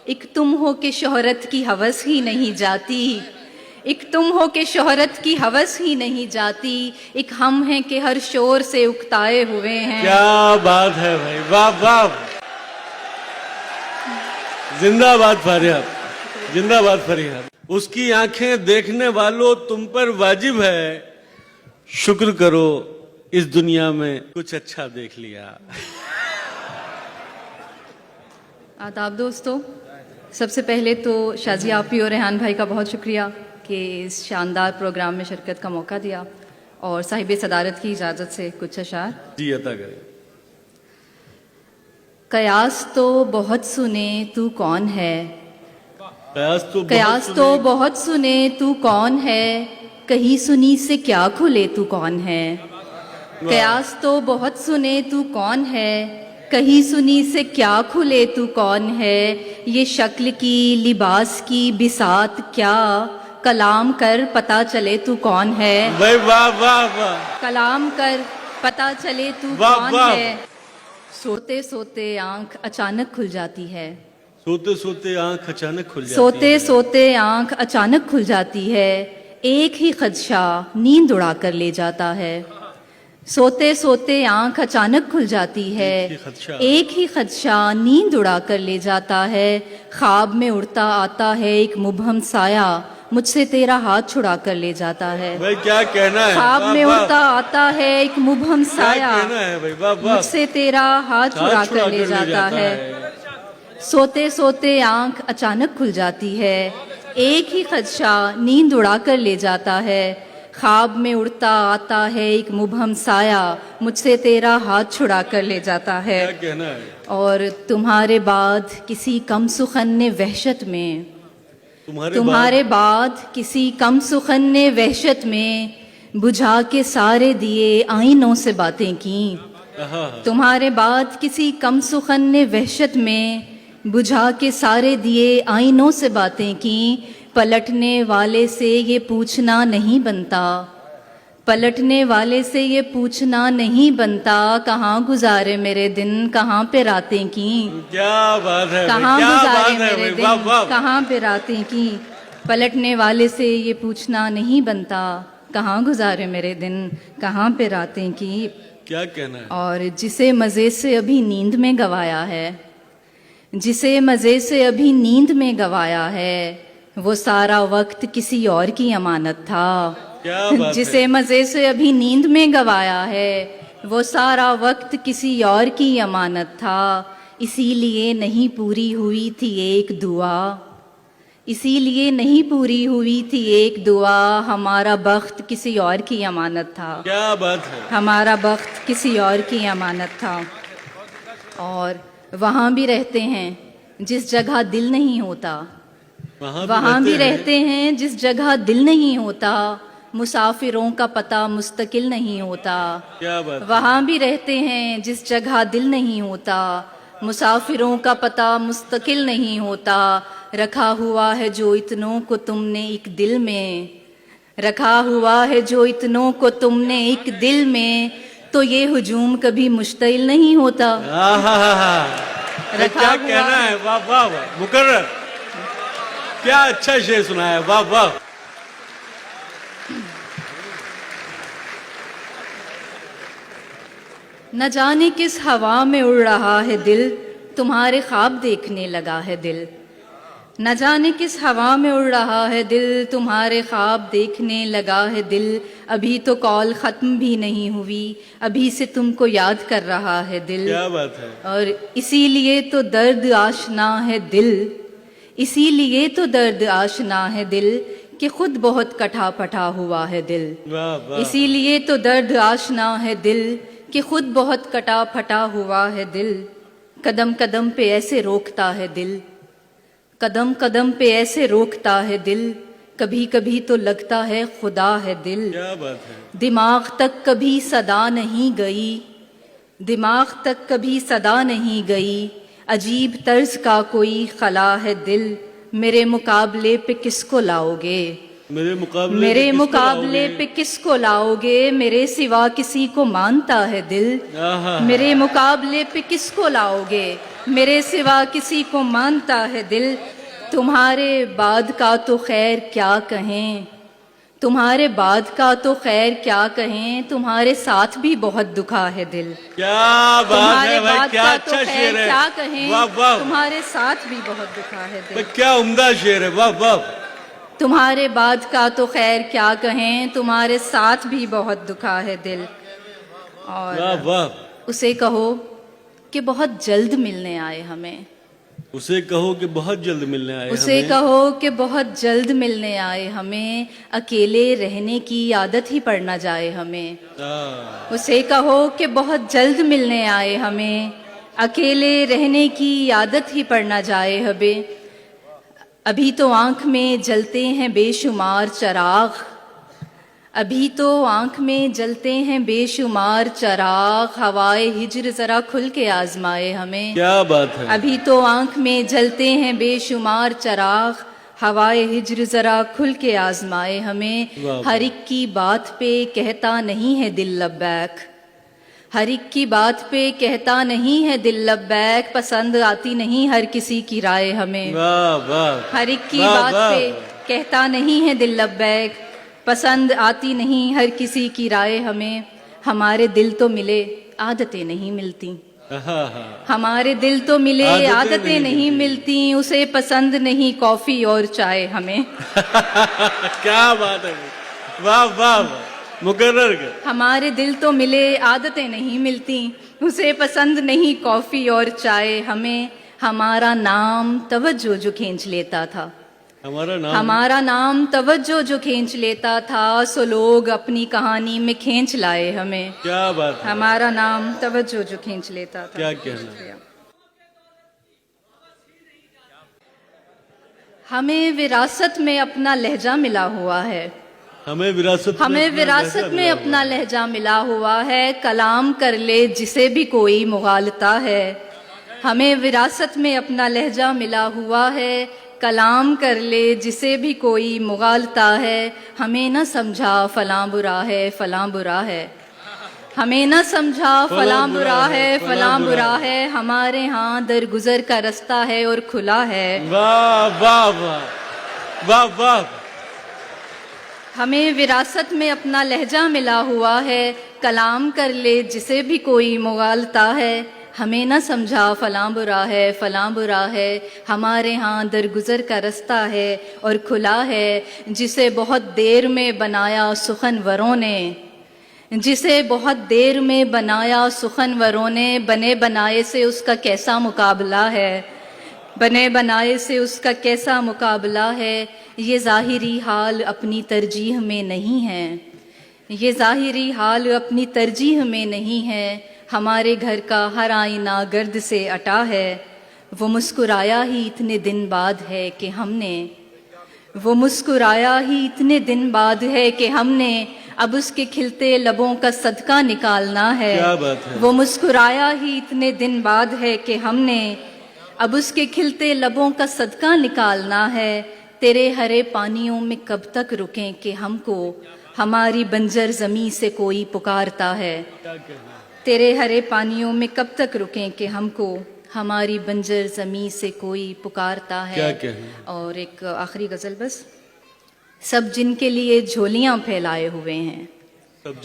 एक तुम हो के शोहरत की हवस ही नहीं जाती, एक तुम हो के शोहरत की हवस ही नहीं जाती, एक हम हैं कि हर शोर से उकताए हुए हैं। क्या बात है भाई, वाह वाह, जिंदाबाद फरियाद, जिंदाबाद फरियाद। उसकी आंखें देखने वालों तुम पर वाजिब है, शुक्र करो इस दुनिया में कुछ अच्छा देख लिया। आदाब दोस्तों, सबसे पहले तो शाजी आपी और रेहान भाई का बहुत शुक्रिया कि इस शानदार प्रोग्राम में शिरकत का मौका दिया और साहिब सदारत की इजाज़त से कुछ अशार जी अता करें। कयास तो बहुत सुने तू कौन है, कयास तो बहुत सुने तू कौन है, कहीं सुनी से क्या खुले तू कौन है। कयास तो बहुत सुने तू कौन है, कहीं सुनी से क्या खुले तू कौन है। ये शक्ल की लिबास की बिसात क्या, कलाम कर पता चले तू कौन है। भाई वाह वाह वाह, कलाम कर पता चले तू वाह, कौन वाह। है। सोते सोते आंख अचानक खुल जाती है, सोते सोते आंख अचानक खुल जाती सोते है। सोते आंख अचानक खुल जाती है, एक ही खदशा नींद उड़ा कर ले जाता है। सोते सोते आंख अचानक खुल जाती है, एक ही खदशा नींद उड़ा कर ले जाता है। ख्वाब में उड़ता आता है एक मुबहम साया, मुझसे तेरा हाथ छुड़ा कर ले जाता है। भाई क्या कहना है, ख्वाब वाह, में वाह। उड़ता आता है एक मुबहम क्या साया, कहना है भाई, वाह वाह। मुझसे तेरा हाथ छुड़ा कर ले जाता है। सोते सोते आंख अचानक खुल जाती है, एक ही खदशा नींद उड़ा कर ले जाता है। ख्वाब में उड़ता आता है एक मुबहम साया, मुझसे तेरा हाथ छुड़ा कर ले जाता है। क्या कहना है। और तुम्हारे बाद किसी कम सुखन ने वहशत में, तुम्हारे बाद किसी कम सुखन ने वहशत में, बुझा के सारे दिए आईनों से बातें की। तुम्हारे बाद किसी कम सुखन ने वहशत में, बुझा के सारे दिए आईनों से बातें की। पलटने वाले से ये पूछना नहीं बनता, पलटने वाले से ये पूछना नहीं बनता, कहाँ गुजारे मेरे दिन, कहाँ पे रातें की। क्या बात है, कहाँ क्या गुजारे बात है मेरे भाई, दिन, वाह वाह। कहाँ पे रातें की। पलटने वाले से ये पूछना नहीं बनता, कहाँ गुजारे मेरे दिन, कहाँ पे रातें की। क्या कहना है। और जिसे मज़े से अभी नींद में गवाया है, जिसे मज़े से अभी नींद में गवाया है, वो सारा वक्त किसी और की अमानत था। क्या बात जिसे मज़े से अभी नींद में गवाया है, वो सारा वक्त किसी और की अमानत था। इसीलिए नहीं पूरी हुई थी एक दुआ, इसीलिए नहीं पूरी हुई थी एक दुआ, हमारा बख्त किसी और की अमानत था। क्या बात है। हमारा बख्त किसी और की अमानत था। और वहाँ भी रहते हैं जिस जगह दिल नहीं होता, वहाँ भी रहते हैं जिस जगह दिल नहीं होता, मुसाफिरों का पता मुस्तकिल नहीं होता। क्या बात। वहाँ भी रहते हैं जिस जगह दिल नहीं होता, मुसाफिरों का पता मुस्तकिल नहीं होता। रखा हुआ है जो इतनों को तुमने एक दिल में, रखा हुआ है जो इतनों को तुमने एक दिल में, तो ये हुजूम कभी मुश्तिल नहीं होता। क्या कहना है, वाह वाह वाह। मुकर्रर, क्या अच्छा शेर सुनाया, वाह वाह। न जाने किस हवा में उड़ रहा है दिल, तुम्हारे ख्वाब देखने लगा है दिल। न जाने किस हवा में उड़ रहा है दिल, तुम्हारे ख्वाब देखने लगा है दिल। अभी तो कॉल ख़त्म भी नहीं हुई, अभी से तुमको याद कर रहा है दिल। क्या बात है। और इसीलिए तो दर्द आशना है दिल, इसीलिए तो दर्द आशना है दिल, कि खुद बहुत कटा पटा हुआ है दिल। वाह वाह। इसीलिए तो दर्द आशना है दिल, कि खुद बहुत कटा फटा हुआ है दिल। कदम कदम पे ऐसे रोकता है दिल, कदम कदम पे ऐसे रोकता है दिल, कभी कभी तो लगता है खुदा है दिल। क्या बात है। दिमाग तक कभी सदा नहीं गई, दिमाग तक कभी सदा नहीं गई, अजीब तर्ज का कोई खला है दिल। मेरे मुकाबले पे किसको लाओगे, मेरे मुकाबले पे किसको लाओगे, मेरे सिवा किसी को मानता है दिल। मेरे मुकाबले पे किसको लाओगे, मेरे सिवा किसी को मानता है दिल, तुम्हारे बाद का तो खैर क्या कहें, तुम्हारे बाद का तो खैर क्या कहें, तुम्हारे साथ भी बहुत दुखा है दिल। क्या बात तुम्हारे है भाई, बाद क्या का अच्छा तो शेर खैर है। क्या कहें, वाह वाह, तुम्हारे साथ भी बहुत दुखा है दिल। भाई क्या उम्दा शेर है, वाह वाह। तुम्हारे बाद का तो खैर क्या कहें, तुम्हारे साथ भी बहुत दुखा है दिल। वाह और वाह। उसे कहो कि बहुत जल्द मिलने आए हमें, उसे कहो कि बहुत जल्द मिलने आए उसे हमें। कहो कि बहुत जल्द मिलने आए हमें, अकेले रहने की आदत ही पड़ ना जाए हमें। उसे कहो कि बहुत जल्द मिलने आए हमें, अकेले रहने की आदत ही पड़ ना जाए हमें। अभी तो आँख में जलते हैं बेशुमार चिराग, अभी तो आँख में जलते हैं बेशुमार चिराग, हवाए हिज्र जरा खुल के आजमाए हमें। क्या बात है। अभी तो आँख में जलते हैं बेशुमार चिराग, हवाए हिज्र जरा खुल के आजमाए हमें। वाह वाह। हर एक की बात पे कहता नहीं है दिल लब्बैक, हर एक की बात पे कहता नहीं है दिल लब्बैक, पसंद आती नहीं हर किसी की राय हमें। वाह वाह। हर एक की वाह, बात वाह, पे कहता नहीं है दिल लब्बैक, पसंद आती नहीं हर किसी की राय हमें। हमारे दिल तो मिले आदतें नहीं मिलती, हमारे दिल तो मिले आदतें नहीं मिलती, उसे पसंद नहीं कॉफी और चाय हमें। क्या बात है, वाह वाह वाह, मुकर्रर कर। हमारे दिल तो मिले आदतें नहीं मिलती, उसे पसंद नहीं कॉफी और चाय हमें। हमारा नाम तवज्जो जो खींच लेता था, हमारा नाम तवज्जो जो खींच लेता था, सो लोग अपनी कहानी में खींच लाए हमें। क्या बात है। हमारा नाम तवज्जो जो खींच लेता था। क्या कहना। हमें विरासत में अपना लहजा मिला हुआ है, हमें विरासत में अपना लहजा मिला हुआ है, कलाम कर ले जिसे भी कोई मुगालता है। हमें विरासत में अपना लहजा मिला हुआ है, कलाम कर ले जिसे भी कोई मुगालता है। हमें न समझा फलां बुरा है, फलां बुरा है, हमें न समझा फलां बुरा है, फलां बुरा है, हमारे यहाँ दरगुजर का रास्ता है और खुला है। वाह वाह वाह, वाह वाह। हमें विरासत में अपना लहजा मिला हुआ है, कलाम कर ले जिसे भी कोई मुगालता है। हमें न समझा फलां बुरा है, फलां बुरा है, हमारे यहाँ दरगुजर का रास्ता है और खुला है। जिसे बहुत देर में बनाया सुखनवरों ने, जिसे बहुत देर में बनाया सुखनवरों ने, बने बनाए से उसका कैसा मुकाबला है, बने बनाए से उसका कैसा मुकाबला है। ये ज़ाहिरी हाल अपनी तरजीह में नहीं है, ये ज़ाहिरी हाल अपनी तरजीह में नहीं है। हमारे घर का हर आईना गर्द से अटा है, वो मुस्कुराया ही इतने दिन बाद है कि हमने, वो मुस्कुराया ही इतने दिन बाद है कि हमने, अब उसके खिलते लबों का सदका निकालना है। क्या बात है। वो मुस्कुराया ही इतने दिन बाद है कि हमने, अब उसके खिलते लबों का सदका निकालना है। तेरे हरे पानियों में कब तक रुकें कि हमको हमारी बंजर ज़मीं से कोई पुकारता है। तेरे हरे पानियों में कब तक रुकें कि हमको हमारी बंजर ज़मीं से कोई पुकारता है। क्या कहना। और एक आखिरी गज़ल बस। सब जिनके लिए झोलियाँ फैलाए हुए हैं, सब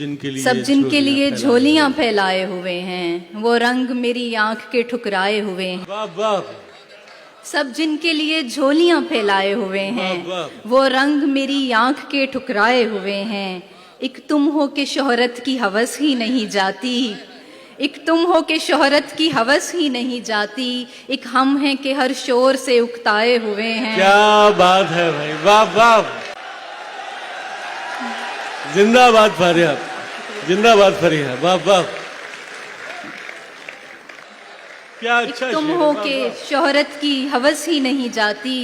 जिनके लिए झोलियाँ फैलाए हुए हैं, वो रंग मेरी आँख के ठुकराए हुए हैं। वाह वाह। सब जिनके लिए झोलियाँ फैलाए हुए हैं, वो रंग मेरी आँख के ठुकराए हुए हैं। एक तुम हो के शोहरत की हवस ही नहीं जाती, एक तुम हो के शोहरत की हवस ही नहीं जाती, एक हम हैं कि हर शोर से उकताए हुए हैं। क्या बात है भाई, वाह वाह। जिंदाबाद फारिया, जिंदाबाद फरिया, वाह वाह। क्या अच्छा। तुम हो के शोहरत की हवस ही नहीं जाती,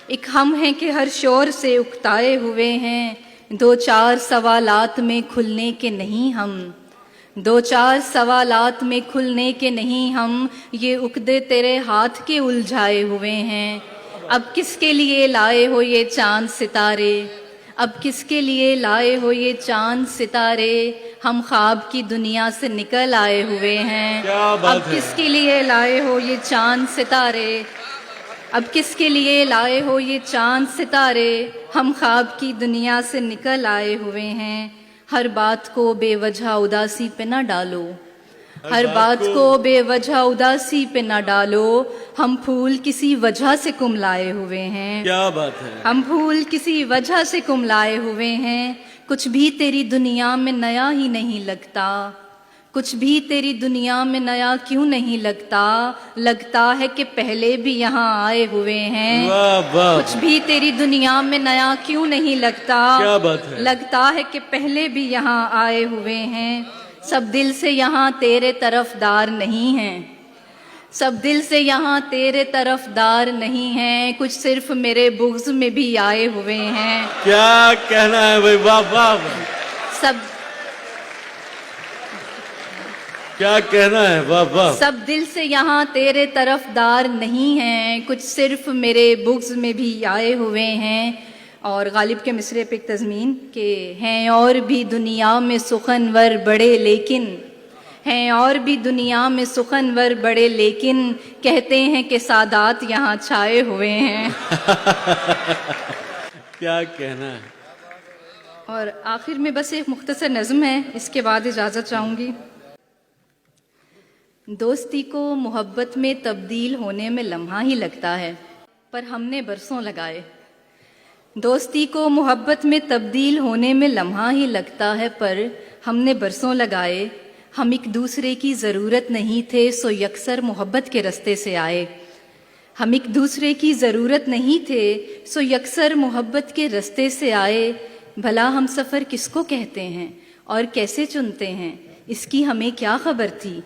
एक हम हैं कि हर शोर से उकताए हुए हैं। दो चार सवालात में खुलने के नहीं हम, दो चार सवालात में खुलने के नहीं हम, ये उकदे तेरे हाथ के उलझाए हुए हैं। अब किसके लिए लाए हो ये चांद सितारे, अब किसके लिए लाए हो ये चांद सितारे, हम ख्वाब की दुनिया से निकल आए हुए हैं। क्या बात अब है। किसके लिए लाए हो ये चांद सितारे, अब किसके लिए लाए हो ये चांद सितारे, हम ख्वाब की दुनिया से निकल आए हुए हैं। हर बात को बेवजह उदासी पे न डालो, हर बात को बेवजह उदासी पे न डालो, हम फूल किसी वजह से कुमलाए हुए हैं। क्या बात है। हम फूल किसी वजह से कुमलाए हुए हैं। कुछ भी तेरी दुनिया में नया ही नहीं लगता, कुछ भी तेरी दुनिया में नया क्यों नहीं लगता, लगता है कि पहले भी यहाँ आए हुए हैं। वाह वाह, कुछ भी तेरी दुनिया में नया क्यों नहीं लगता, क्या बात है। लगता है कि पहले भी यहाँ आए हुए हैं। सब दिल से यहाँ तेरे तरफदार नहीं हैं, सब दिल से यहाँ तेरे तरफदार नहीं हैं, कुछ सिर्फ मेरे बुग़्ज़ में भी आए हुए हैं। क्या कहना है भाई, वाह वाह वाह। सब क्या कहना है, वाह वाह। सब दिल से यहाँ तेरे तरफदार नहीं हैं, कुछ सिर्फ मेरे बुग़्ज़ में भी आए हुए हैं। और गालिब के मिसरे पे एक तज़मीन के हैं और भी दुनिया में सुखनवर बड़े लेकिन, हैं और भी दुनिया में सुखनवर बड़े लेकिन, कहते हैं कि सादात यहाँ छाए हुए हैं। क्या कहना है। और आखिर में बस एक मुख्तसर नज़्म है, इसके बाद इजाज़त चाहूँगी। दोस्ती को मोहब्बत में तब्दील होने में लम्हा ही लगता है, पर हमने बरसों लगाए। दोस्ती को मोहब्बत में तब्दील होने में लम्हा ही लगता है, पर हमने बरसों लगाए। हम एक दूसरे की ज़रूरत नहीं थे, सो यकसर मोहब्बत के रास्ते से आए। हम एक दूसरे की ज़रूरत नहीं थे, सो यकसर मोहब्बत के रास्ते से आए। भला हम सफ़र किसको कहते हैं और कैसे चुनते हैं, इसकी हमें क्या ख़बर थी।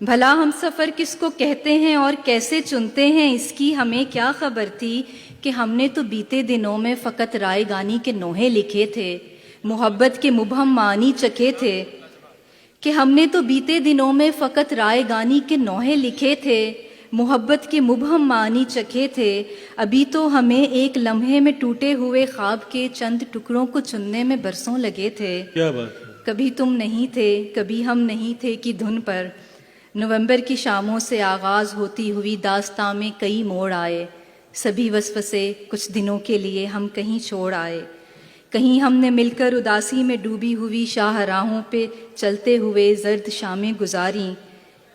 भला हम सफ़र किसको कहते हैं और कैसे चुनते हैं, इसकी हमें क्या ख़बर थी कि हमने तो बीते दिनों में फ़कत रायगानी के नोहे लिखे थे, मोहब्बत के मुबहम मानी चखे थे। कि हमने तो बीते दिनों में फ़कत रायगानी के नोहे लिखे थे, मोहब्बत के मुबहम मानी चखे थे। अभी तो हमें एक लम्हे में टूटे हुए ख्वाब के चंद टुकड़ों को चुनने में बरसों लगे थे। क्या बात है। कभी तुम नहीं थे, कभी हम नहीं थे कि धुन पर नवंबर की शामों से आगाज़ होती हुई दास्तां में कई मोड़ आए। सभी वसवसे कुछ दिनों के लिए हम कहीं छोड़ आए। कहीं हमने मिलकर उदासी में डूबी हुई शाहराहों पे चलते हुए जर्द शामें गुजारी।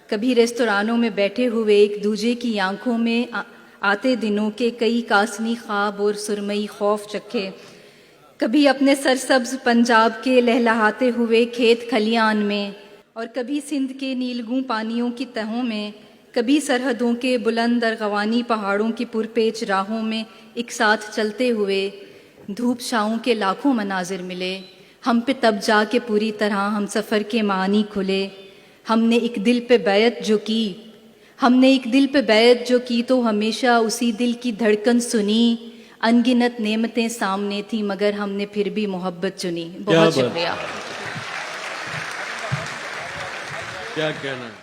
कभी रेस्तरानों में बैठे हुए एक दूजे की आंखों में आते दिनों के कई कासनी ख्वाब और सुरमई खौफ चखे। कभी अपने सरसब्ज पंजाब के लहलहाते हुए खेत खलियान में, और कभी सिंध के नीलगूं पानियों की तहों में, कभी सरहदों के बुलंद अरगवानी पहाड़ों की पुरपेच राहों में एक साथ चलते हुए धूप छाँव के लाखों मनाजिर मिले। हम पे तब जाके पूरी तरह हम सफ़र के मानी खुले। हमने एक दिल पे बैत जो की, हमने एक दिल पे बैत जो की, तो हमेशा उसी दिल की धड़कन सुनी। अनगिनत नेमतें सामने थी, मगर हमने फिर भी मोहब्बत चुनी। बहुत शुक्रिया। क्या कहना है।